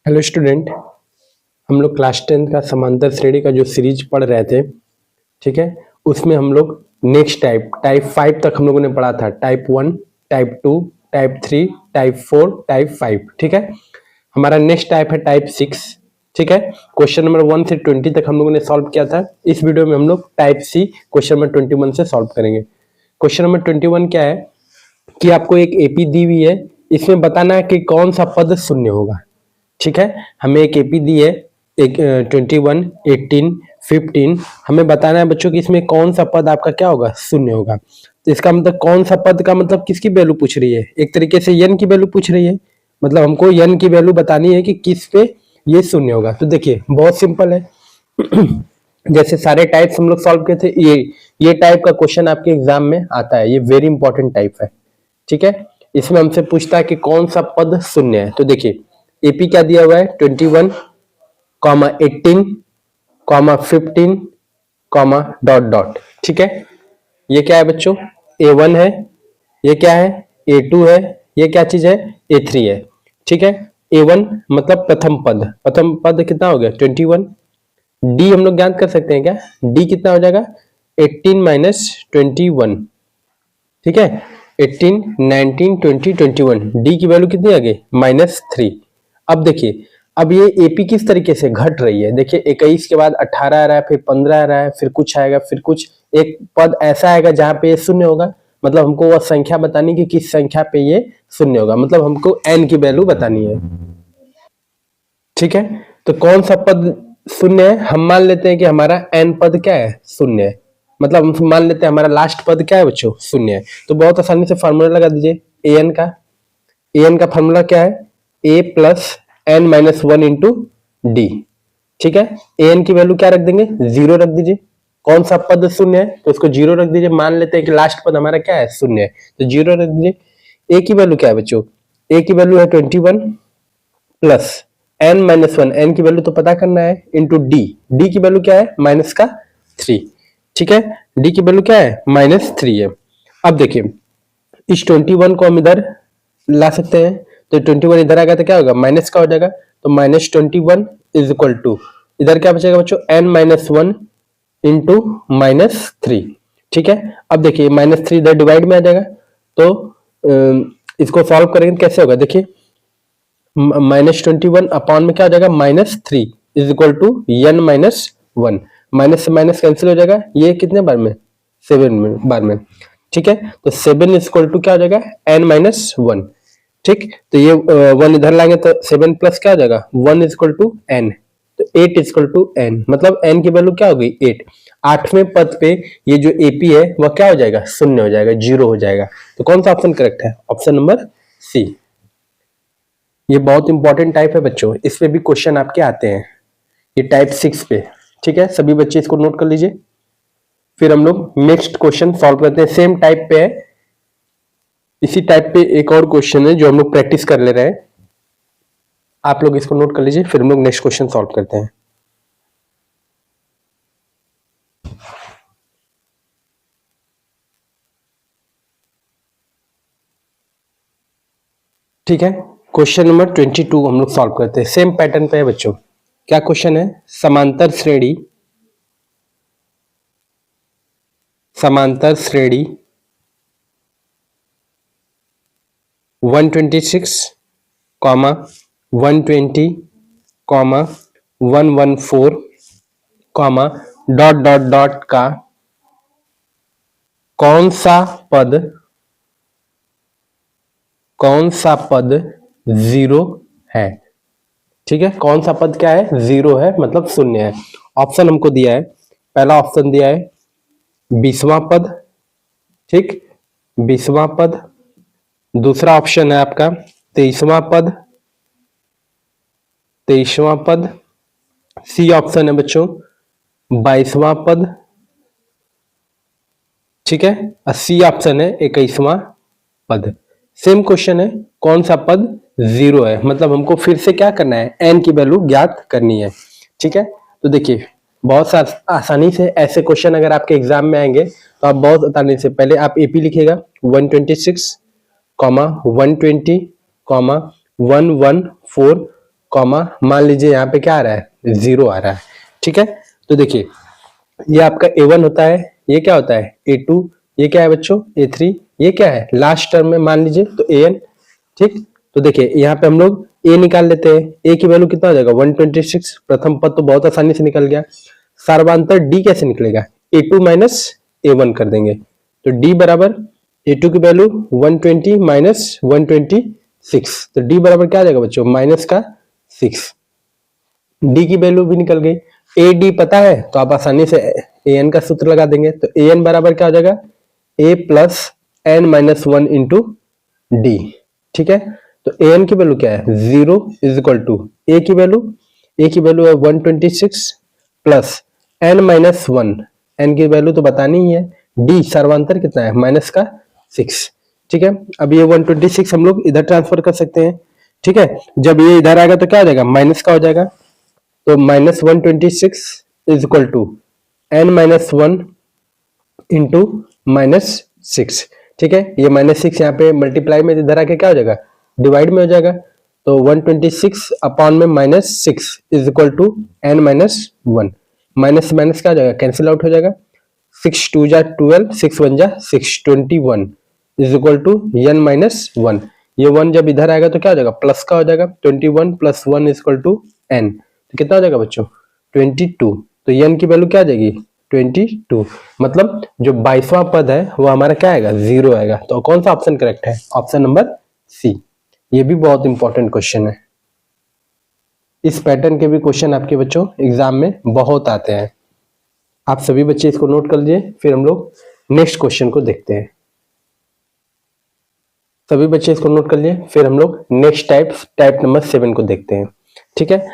Hello student, हम लोग class 10 का समांतर श्रेणी का जो सीरीज पढ़ रहे थे, ठीक है। उसमें हम लोग नेक्स्ट टाइप 5 तक हम लोगों ने पढ़ा था। Type 1, type 2, type 3, type 4, type 5, ठीक है। हमारा नेक्स्ट टाइप है टाइप 6, ठीक है। क्वेश्चन नंबर 1 से 20 तक हम लोगों ने सॉल्व किया था। इस वीडियो में हम लोग टाइप सी क्वेश्चन नंबर 21 से सॉल्व करेंगे। क्वेश्चन नंबर 21 क्या है कि आपको एक एपी दी हुई है, इसमें बताना है कि कौन सा पद शून्य होगा, ठीक है। हमें एक एपी दी है, एक 21, 18, 15। हमें बताना है बच्चों कि इसमें कौन सा पद आपका क्या होगा, शून्य होगा। तो इसका मतलब कौन सा पद का मतलब किसकी वैल्यू पूछ रही है, एक तरीके से यन की वैल्यू पूछ रही है। मतलब हमको यन की वैल्यू बतानी है कि किस पे ये शून्य होगा। तो देखिए बहुत सिंपल है। जैसे सारे टाइप्स हम लोग सॉल्व किए थे, ये टाइप का क्वेश्चन आपके एग्जाम में आता है। ये वेरी इंपॉर्टेंट टाइप है, ठीक है। इसमें हमसे पूछता है कि कौन सा पद शून्य है। तो देखिए एपी क्या दिया हुआ है, 21, 18, 15, डॉट डॉट, ठीक है। ये क्या है बच्चों, A1 है, ये क्या है A2 है, ये क्या चीज है A3 है, ठीक है। A1 मतलब प्रथम पद कितना हो गया 21। डी हम लोग ज्ञात कर सकते हैं क्या, डी कितना हो जाएगा 18 माइनस 21, ठीक है। 18, 19, 20, 21, डी की वैल्यू कितनी आ गई -3। अब देखिए अब ये एपी किस तरीके से घट रही है। देखिए 21 के बाद 18 आ रहा है, फिर 15 आ रहा है, फिर कुछ आएगा, फिर कुछ एक पद ऐसा आएगा जहां पे ये शून्य होगा। मतलब हमको वह संख्या बतानी कि किस संख्या पे ये शून्य होगा, मतलब हमको एन की वैल्यू बतानी है, ठीक है। तो कौन सा पद शून्य है, हम मान लेते हैं कि हमारा एन पद क्या है शून्य है। मतलब हम मान लेते हैं हमारा लास्ट पद क्या है बच्चों, शून्य है। तो बहुत आसानी से फॉर्मूला लगा दीजिए ए एन का फॉर्मूला क्या है, A plus N minus 1 into D, ठीक है। ए एन की वैल्यू क्या रख देंगे, 0 रख दीजिए। कौन सा पद शून्य है तो उसको 0 रख दीजिए। मान लेते हैं कि लास्ट पद हमारा क्या है शून्य है, तो 0 रख दीजिए। ए की वैल्यू क्या है बच्चों, ए की वैल्यू है 21 प्लस एन माइनस 1, एन की वैल्यू तो पता करना है, इंटू डी, डी की वैल्यू क्या है -3, ठीक है। डी की वैल्यू क्या है -3 है। अब देखिए इस 21 को हम इधर ला सकते हैं, तो 21 इधर आएगा तो क्या होगा माइनस का हो जाएगा। तो -21 इज इक्वल टू इधर क्या बचेगा बच्चों -1 इंटू -3, ठीक है। अब देखिए -3 इधर डिवाइड में आ जाएगा, तो इसको सॉल्व करेंगे कैसे होगा, देखिए -21 अपॉन में क्या हो जाएगा -3 is equal to n -1। Minus से माइनस कैंसिल हो जाएगा, ये कितने बार में 7 बार में, ठीक है। तो 7 इज इक्वल टू क्या हो जाएगा n-1, ठीक। तो ये 1 इधर लाएंगे तो 7 प्लस क्या हो जाएगा 1 इज इक्वल टू n, तो 8 इज इक्वल टू n, मतलब n की वैल्यू क्या हो गई 8। आठवें पद पे ये जो एपी है वह क्या हो जाएगा शून्य हो जाएगा, 0 हो जाएगा। तो कौन सा ऑप्शन करेक्ट है, ऑप्शन नंबर सी। ये बहुत इंपॉर्टेंट टाइप है बच्चों, इस पे भी क्वेश्चन आपके आते हैं, ये टाइप 6 पे, ठीक है। सभी बच्चे इसको नोट कर लीजिए। फिर हम लोग नेक्स्ट क्वेश्चन सॉल्व करते हैं, सेम टाइप पे है। इसी टाइप पे एक और क्वेश्चन है जो हम लोग प्रैक्टिस कर ले रहे हैं, आप लोग इसको नोट कर लीजिए। फिर हम लोग नेक्स्ट क्वेश्चन सॉल्व करते हैं। ठीक है, क्वेश्चन नंबर 22 हम लोग सॉल्व करते हैं, सेम पैटर्न पे है बच्चों। क्या क्वेश्चन है, समांतर श्रेणी 126, 120, 114, डॉट डॉट डॉट का कौन सा पद 0 है, ठीक है। कौन सा पद क्या है 0 है, मतलब शून्य है। ऑप्शन हमको दिया है, पहला ऑप्शन दिया है 20वां पद, ठीक, 20वां पद। दूसरा ऑप्शन है आपका 23वां पद। सी ऑप्शन है बच्चों 22वां पद, ठीक है। और सी ऑप्शन है 21वां पद। सेम क्वेश्चन है, कौन सा पद 0 है, मतलब हमको फिर से क्या करना है, एन की वैल्यू ज्ञात करनी है, ठीक है। तो देखिए बहुत आसानी से ऐसे क्वेश्चन अगर आपके एग्जाम में आएंगे तो आप बहुत आसानी से पहले आप एपी लिखिएगा 126, 120, 114, कॉमा मान लीजिए यहाँ पे क्या आ रहा है 0 आ रहा है। ठीक है, तो देखिए ये आपका A1 होता है, ये क्या होता है A2, ये क्या है बच्चों A3, ये क्या है लास्ट टर्म में मान लीजिए तो AN। ठीक, तो देखिए यहाँ पे हम लोग A निकाल लेते हैं। A की वैल्यू कितना हो जाएगा 126, प्रथम पद तो बहुत आसानी से निकल गया। सर्वांतर D कैसे निकलेगा A2 माइनस A1 कर देंगे, तो D बराबर A2 की वैल्यू 120 माइनस 126, तो D बराबर क्या आ जाएगा बच्चों माइनस का 6। D की वैल्यू भी निकल गई। AD पता है तो आप आसानी से AN का सूत्र लगा देंगे, तो AN बराबर क्या हो जाएगा A plus N minus 1 into D। ठीक है, तो AN की वैल्यू क्या है 0 इज इक्वल टू A की वैल्यू है 126 प्लस N माइनस 1, N की वैल्यू तो बतानी ही है, D सर्वांतर कितना है माइनस का 6। ठीक है, अब ये 126 हम लोग इधर ट्रांसफर कर सकते हैं। ठीक है, जब ये इधर आएगा तो क्या हो जाएगा माइनस का हो जाएगा, तो minus 126 is equal to N minus 1 into minus 6। ठीक है, ये माइनस 6 यहाँ पे मल्टीप्लाई में इधर आके क्या हो जाएगा डिवाइड में हो जाएगा, तो 126 अपॉन में minus 6 is equal to N minus 1। Minus minus क्या हो जाएगा कैंसिल आउट हो जाएगा, 6 2 जा 12, 6 1 जा 6, 21 is equal to N minus 1। ये 1 जब इधर आएगा तो क्या हो जाएगा प्लस का हो जाएगा, 21 plus 1 is equal to N, तो कितना हो जाएगा बच्चों 22। तो N की वैल्यू क्या आ जाएगी 22, मतलब जो 22वां पद है वो हमारा क्या आएगा 0 आएगा। तो कौन सा ऑप्शन करेक्ट है ऑप्शन नंबर सी। ये भी बहुत इंपॉर्टेंट क्वेश्चन है, इस पैटर्न के भी क्वेश्चन आपके बच्चों एग्जाम में बहुत आते हैं। आप सभी बच्चे इसको नोट कर लीजिए, फिर हम लोग नेक्स्ट क्वेश्चन को देखते हैं। सभी बच्चे इसको नोट कर लिए, फिर हम लोग नेक्स्ट टाइप नंबर 7 को देखते हैं। ठीक है,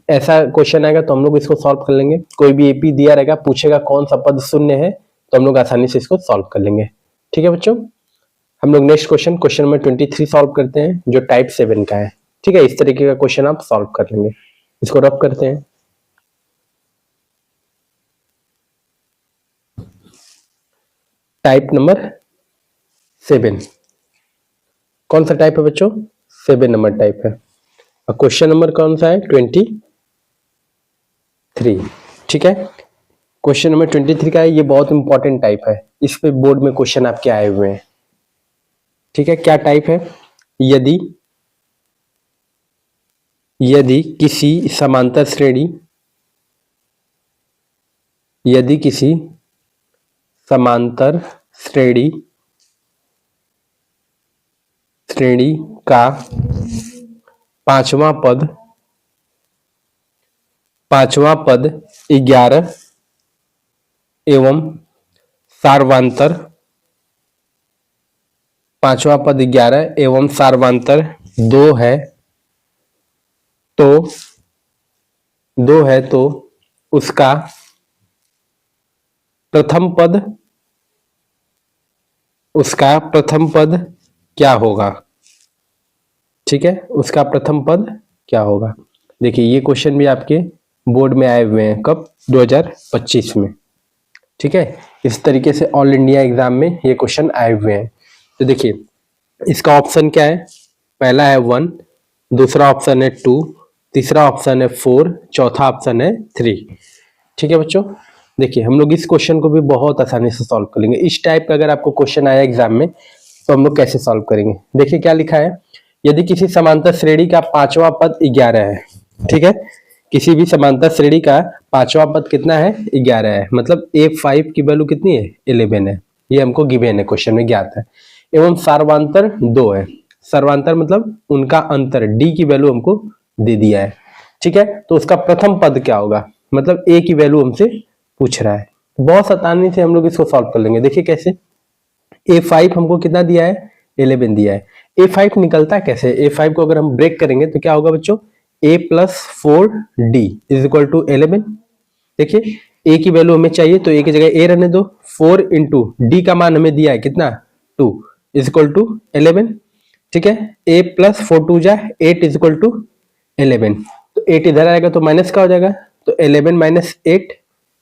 ऐसा क्वेश्चन आएगा तो हम लोग इसको सॉल्व कर लेंगे। कोई भी एपी दिया रहेगा पूछेगा कौन सा पद शून्य है, तो हम लोग आसानी से इसको सॉल्व कर लेंगे। ठीक है बच्चों, हम लोग नेक्स्ट क्वेश्चन नंबर 23 सॉल्व करते हैं जो टाइप 7 का है। ठीक है, इस तरीके का क्वेश्चन आप सॉल्व कर लेंगे। इसको रब करते हैं। टाइप नंबर 7 कौन सा टाइप है बच्चों 7 नंबर टाइप है, और क्वेश्चन नंबर कौन सा है 23। ठीक है, क्वेश्चन नंबर 23 का है, ये बहुत इंपॉर्टेंट टाइप है, इस पे बोर्ड में क्वेश्चन आपके आए हुए हैं। ठीक है, क्या टाइप है, यदि किसी समांतर श्रेणी का पांचवा पद 11 एवं सार्वांतर 2 है, तो उसका प्रथम पद क्या होगा। ठीक है, उसका प्रथम पद क्या होगा। देखिए ये क्वेश्चन भी आपके बोर्ड में आए हुए हैं, कब 2025 में। ठीक है, इस तरीके से ऑल इंडिया एग्जाम में ये क्वेश्चन आए हुए हैं। तो देखिए इसका ऑप्शन क्या है, पहला है 1, दूसरा ऑप्शन है 2, तीसरा ऑप्शन है 4, चौथा ऑप्शन है 3। ठीक है बच्चों, देखिए हम लोग इस क्वेश्चन को भी बहुत आसानी से सॉल्व कर लेंगे। इस टाइप का अगर आपको क्वेश्चन आया एग्जाम में तो हम लोग कैसे सॉल्व करेंगे। देखिए क्या लिखा है, यदि किसी समांतर श्रेणी का पांचवा पद 11 है। ठीक है, किसी भी समांतर श्रेणी का पांचवा पद कितना है 11 है, मतलब A5 की वैल्यू कितनी है 11 है, ये हमको गिवन है क्वेश्चन में ज्ञात है। एवं सार्वांतर 2 है, सर्वांतर मतलब उनका अंतर D की वैल्यू हमको दे दिया है। ठीक है, तो उसका प्रथम पद क्या होगा, मतलब A की वैल्यू हमसे पूछ रहा है। बहुत आसानी से हम लोग इसको सॉल्व कर लेंगे। देखिए कैसे, A5 हमको कितना दिया है 11 दिया है। A5 निकलता है कैसे, A5 को अगर हम ब्रेक करेंगे तो क्या होगा बच्चों A plus 4D is equal to 11। देखिए A की वैल्यू हमें चाहिए तो A की जगह A रहने दो, 4 इंटू D का मान हमें दिया है कितना 2 इज इक्वल टू 11। ठीक है, A प्लस 4 2 जा 8 इज इक्वल टू 11, तो 8 इधर आएगा तो माइनस का हो जाएगा, तो 11 माइनस 8।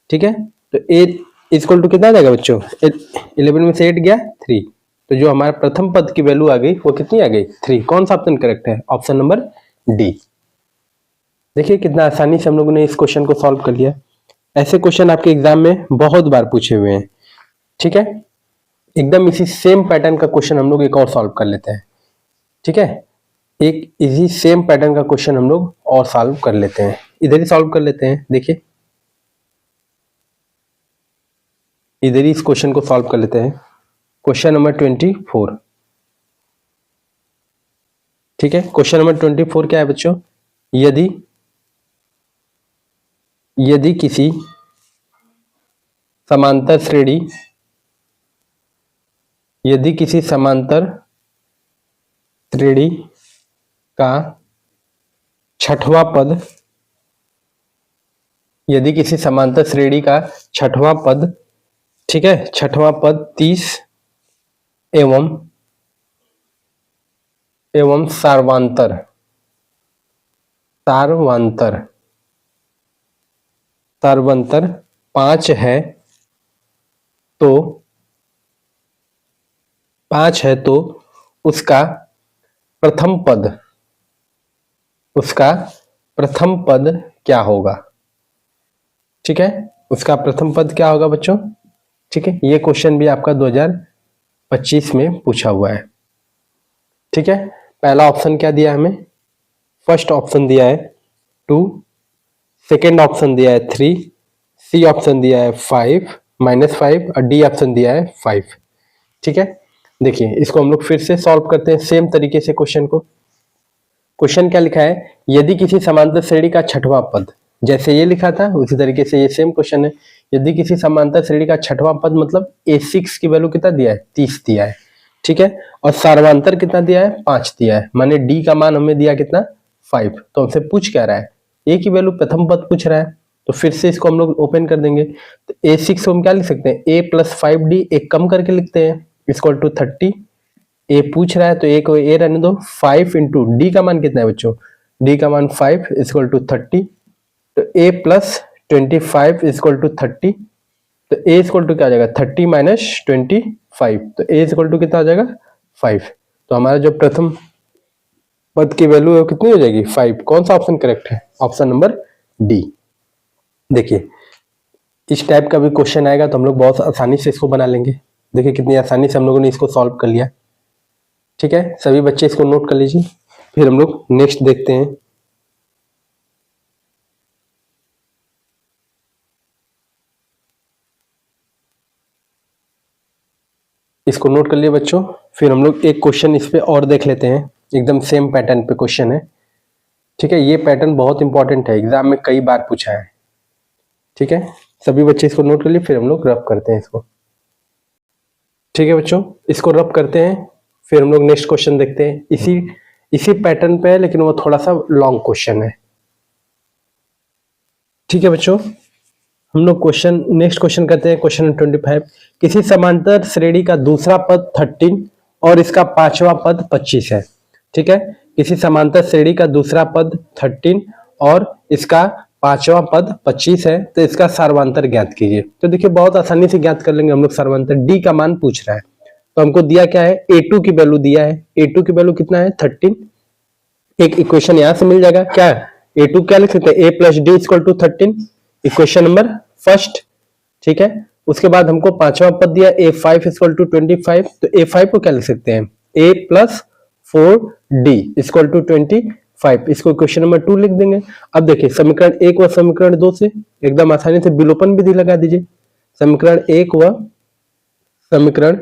ठीक है, तो 8 इज इक्वल टू कितना आ जाएगा बच्चों 11 में से 8 गया 3, तो जो हमारा प्रथम पद की वैल्यू आ गई वो कितनी आ गई 3। कौन सा ऑप्शन करेक्ट है, ऑप्शन नंबर डी। देखिए कितना आसानी से हम लोगों ने इस क्वेश्चन को सॉल्व कर लिया। ऐसे क्वेश्चन आपके एग्जाम में बहुत बार पूछे हुए हैं, ठीक है। एकदम इसी सेम पैटर्न का क्वेश्चन हम लोग एक और सॉल्व कर लेते हैं, ठीक है। एक इसी सेम पैटर्न का क्वेश्चन हम लोग और सॉल्व कर लेते हैं, इधर ही सॉल्व कर लेते हैं। देखिए इधर ही इस क्वेश्चन को सॉल्व कर लेते हैं। क्वेश्चन नंबर 24, ठीक है। क्वेश्चन नंबर 24 क्या है बच्चों? यदि यदि किसी समांतर श्रेणी यदि किसी समांतर श्रेणी का छठवां पद यदि किसी समांतर श्रेणी का छठवां पद, ठीक है, छठवां पद 30 एवं सार्वांतर सार्वांतर सार्वंतर 5 है तो उसका प्रथम पद क्या होगा? ठीक है, उसका प्रथम पद क्या होगा बच्चों? ठीक है, ये क्वेश्चन भी आपका 2025 में पूछा हुआ है, ठीक है। पहला ऑप्शन क्या दिया हमें? फर्स्ट ऑप्शन दिया है 2, सेकेंड ऑप्शन दिया है 3, सी ऑप्शन दिया है 5 -5 और डी ऑप्शन दिया है 5, ठीक है। देखिए इसको हम लोग फिर से सॉल्व करते हैं सेम तरीके से क्वेश्चन को। क्वेश्चन क्या लिखा है? यदि किसी समांतर श्रेणी का छठवां पद, जैसे ये लिखा था उसी तरीके से ये सेम क्वेश्चन है। यदि किसी समांतर श्रेणी का छठवां पद मतलब a6 की वैल्यू कितना दिया है? 30 दिया है, ठीक है। और सार्वांतर कितना दिया है? 5 दिया है, माने डी का मान हमें दिया कितना? 5। तो हमसे पूछ क्या रहा है? ए की वैल्यू प्रथम पद पूछ रहा है, तो फिर से इसको हम लोग ओपन कर देंगे। तो a6 को हम क्या लिख सकते हैं? a + 5d, एक कम करके लिखते हैं, इक्वल टू 30। ए पूछ रहा है तो ए को ए रहने दो, 5 इंटू डी का मान कितना है बच्चों? डी का मान 5 इक्वल टू 30। तो a + 25 इक्वल टू 30। तो a इक्वल टू क्या आ जाएगा? 30 - 25। तो a इक्वल टू कितना आ जाएगा? 5। तो हमारा जो प्रथम पद की वैल्यू है कितनी हो जाएगी? 5। कौन सा ऑप्शन करेक्ट है? Option number D. देखिए इस टाइप का भी क्वेश्चन आएगा तो हम लोग बहुत आसानी से इसको बना लेंगे। देखिए कितनी आसानी से हम लोगों ने इसको सॉल्व कर लिया, ठीक है। सभी बच्चे इसको नोट कर लीजिए, फिर हम लोग नेक्स्ट देखते हैं। इसको नोट कर लिए बच्चों, फिर हम लोग एक क्वेश्चन इस पे और देख लेते हैं, एकदम सेम पैटर्न पे क्वेश्चन है, ठीक है। ये पैटर्न बहुत इंपॉर्टेंट है, एग्जाम में कई बार पूछा है, ठीक है। सभी बच्चे इसको नोट कर लिए, फिर हम लोग रब करते हैं इसको, ठीक है बच्चों। इसको रब करते हैं, फिर हम लोग नेक्स्ट क्वेश्चन देखते हैं। इसी पैटर्न पे है लेकिन वो थोड़ा सा लॉन्ग क्वेश्चन है, ठीक है बच्चों। हम लोग नेक्स्ट क्वेश्चन करते हैं। क्वेश्चन 25, किसी समांतर श्रेणी का दूसरा पद 13 और इसका पांचवा पद 25 है, ठीक है। किसी समांतर श्रेणी का दूसरा पद 13 और इसका पांचवा पद 25 है, तो इसका सार्वांतर ज्ञात कीजिए। तो देखिए बहुत आसानी से ज्ञात कर लेंगे हम लोग सार्वांतर। डी का मान पूछ रहा है, तो हमको दिया क्या है? a2 की वैल्यू दिया है। a2 की वैल्यू कितना है? 13। एक इक्वेशन यहां से मिल जाएगा, क्या a2 क्या लिख सकते हैं? a + d = 13, equation number first, ठीक है। उसके बाद हमको पांचवा पद दिया a5 = 25, तो a5 को क्या लिख सकते हैं? a + 4d = 25, इसको इक्वेशन नंबर 2 लिख देंगे। अब देखिए समीकरण 1 व समीकरण 2 से एकदम आसानी से विलोपन विधि लगा दीजिए। समीकरण 1 व समीकरण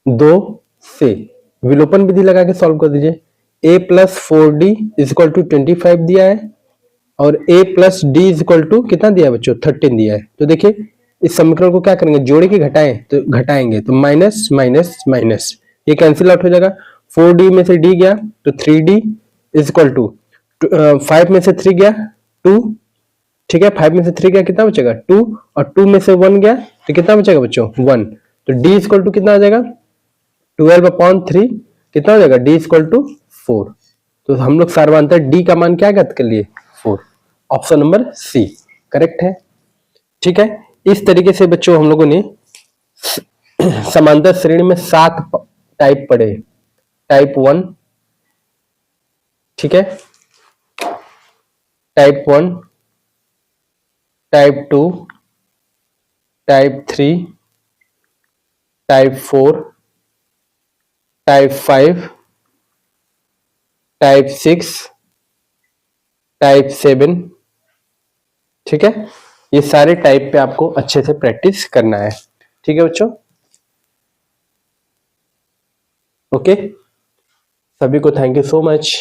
2 से विलोपन विधि लगा के सॉल्व कर दीजिए। a + 4d = 25 दिया है और a + d = कितना दिया है बच्चों? 13 दिया है। तो देखिए इस समीकरण को क्या करेंगे? जोड़े के घटाएं? तो घटाएंगे तो माइनस माइनस माइनस, ये कैंसिल आउट हो जाएगा। 4d में से d गया तो 3d = 5 में से 3 गया 2, ठीक है। 5 में से 3 गया कितना बचेगा? 2, और 2 में से 1 गया तो कितना बचेगा बच्चों? 1। तो d = कितना आ जाएगा? 12/3 कितना हो जाएगा? d = 4। तो हम लोग सार्वांतर डी का मान क्या ज्ञात कर लिए? 4। ऑप्शन नंबर सी करेक्ट है, ठीक है। इस तरीके से बच्चों हम लोगों ने समांतर श्रेणी में 7 टाइप पढ़े। टाइप 1, ठीक है, type 1, type 2, type 3, type 4, type 5, type 6, type 7। ठीक है, ये सारे टाइप पे आपको अच्छे से प्रैक्टिस करना है। ठीक है बच्चों, ओके, सभी को थैंक यू सो मच।